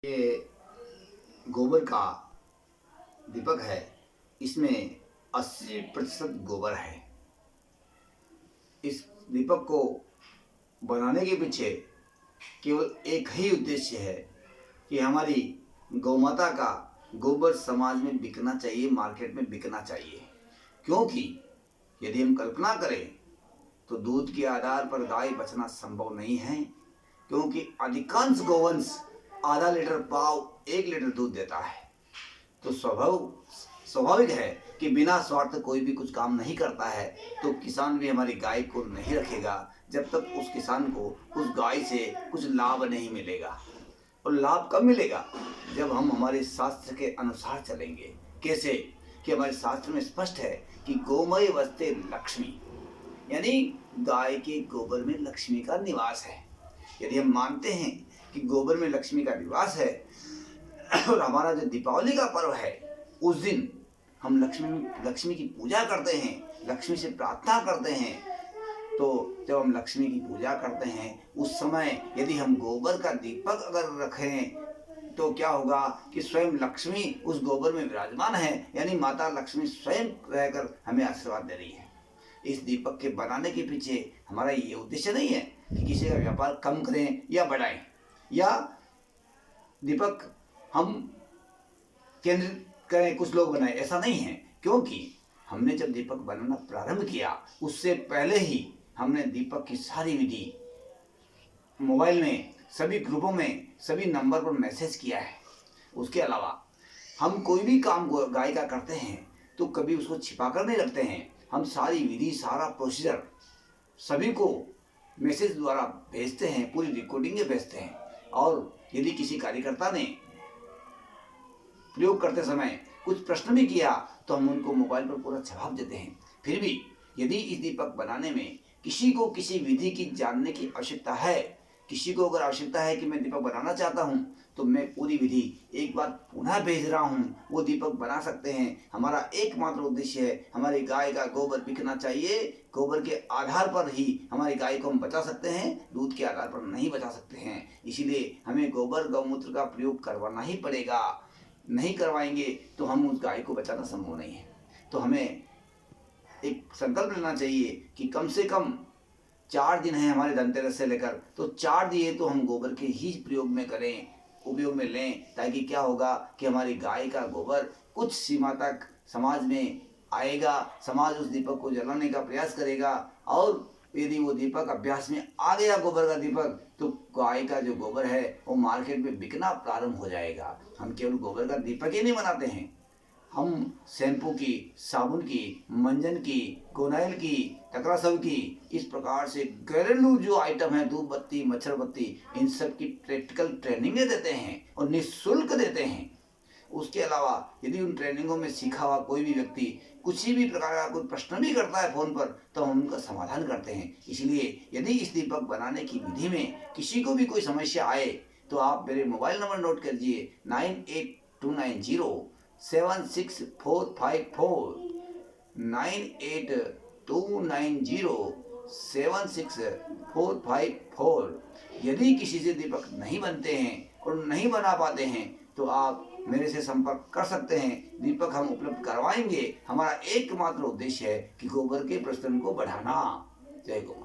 ये गोबर का दीपक है। इसमें 80% गोबर है। इस दीपक को बनाने के पीछे केवल एक ही उद्देश्य है कि हमारी गौ माता का गोबर समाज में बिकना चाहिए, मार्केट में बिकना चाहिए। क्योंकि यदि हम कल्पना करें तो दूध के आधार पर गाय बचना संभव नहीं है, क्योंकि अधिकांश गोवंश आधा लीटर पाव 1 लीटर दूध देता है। तो स्वाभाविक है कि बिना स्वार्थ कोई भी कुछ काम नहीं करता है। तो किसान भी हमारी गाय को नहीं रखेगा जब तक उस किसान को उस गाय से कुछ लाभ नहीं मिलेगा। और लाभ कब मिलेगा? जब हम हमारे शास्त्र के अनुसार चलेंगे। कैसे? कि हमारे शास्त्र में स्पष्ट है कि गोमय वस्ते लक्ष्मी, यानी गाय के गोबर में लक्ष्मी का निवास है। यदि हम मानते हैं कि गोबर में लक्ष्मी का निवास है और हमारा जो दीपावली का पर्व है उस दिन हम लक्ष्मी की पूजा करते हैं, लक्ष्मी से प्रार्थना करते हैं। तो जब हम लक्ष्मी की पूजा करते हैं उस समय यदि हम गोबर का दीपक अगर रखें तो क्या होगा कि स्वयं लक्ष्मी उस गोबर में विराजमान है, यानी माता लक्ष्मी स्वयं रहकर हमें आशीर्वाद दे रही है। इस दीपक के बनाने के पीछे हमारा ये उद्देश्य नहीं है कि किसी का व्यापार कम करें या बढ़ाएं, या दीपक हम केंद्रित करें कुछ लोग बनाए, ऐसा नहीं है। क्योंकि हमने जब दीपक बनाना प्रारंभ किया उससे पहले ही हमने दीपक की सारी विधि मोबाइल में सभी ग्रुपों में सभी नंबर पर मैसेज किया है। उसके अलावा हम कोई भी काम गाय का करते हैं तो कभी उसको छिपा कर नहीं रखते हैं। हम सारी विधि, सारा प्रोसीजर सभी को मैसेज द्वारा भेजते हैं, पूरी रिकॉर्डिंगें भेजते हैं। और यदि किसी कार्यकर्ता ने प्रयोग करते समय कुछ प्रश्न भी किया तो हम उनको मोबाइल पर पूरा जवाब देते हैं। फिर भी यदि इस दीपक बनाने में किसी को किसी विधि की जानने की आवश्यकता है, किसी को अगर आवश्यकता है कि मैं दीपक बनाना चाहता हूं, तो मैं पूरी विधि एक बार पुनः भेज रहा हूं, वो दीपक बना सकते हैं। हमारा एकमात्र उद्देश्य है हमारी गाय का गोबर बिकना चाहिए। गोबर के आधार पर ही हमारी गाय को हम बचा सकते हैं, दूध के आधार पर नहीं बचा सकते हैं। इसीलिए हमें गोबर गौमूत्र का प्रयोग करवाना ही पड़ेगा। नहीं करवाएंगे तो हम उस गाय को बचाना संभव नहीं है। तो हमें एक संकल्प लेना चाहिए कि कम से कम 4 दिन है हमारे धनतेरस से लेकर, तो 4 दिए तो हम गोबर के ही प्रयोग में करें, उपयोग में लें। ताकि क्या होगा कि हमारी गाय का गोबर कुछ सीमा तक समाज में आएगा, समाज उस दीपक को जलाने का प्रयास करेगा। और यदि वो दीपक अभ्यास में आ गया, गोबर का दीपक, तो गाय का जो गोबर है वो मार्केट में बिकना प्रारंभ हो जाएगा। हम केवल गोबर का दीपक ही नहीं बनाते हैं, हम शैम्पू की, साबुन की, मंजन की, गोनाइल की, टकरासव की, इस प्रकार से घरेलू जो आइटम है, धूप बत्ती, मच्छर बत्ती, इन सब की प्रैक्टिकल ट्रेनिंगें देते हैं और निःशुल्क देते हैं। उसके अलावा यदि उन ट्रेनिंगों में सीखा हुआ कोई भी व्यक्ति किसी भी प्रकार का कोई प्रश्न भी करता है फ़ोन पर, तो हम उनका समाधान करते हैं। इसलिए यदि इस दीपक बनाने की विधि में किसी को भी कोई समस्या आए तो आप मेरे मोबाइल नंबर नोट कर लीजिए, 9829076454, 9829076454। यदि किसी से दीपक नहीं बनते हैं और नहीं बना पाते हैं तो आप मेरे से संपर्क कर सकते हैं। दीपक हम उपलब्ध करवाएंगे। हमारा एकमात्र उद्देश्य है कि गोबर के प्रचलन को बढ़ाना। जय गौ।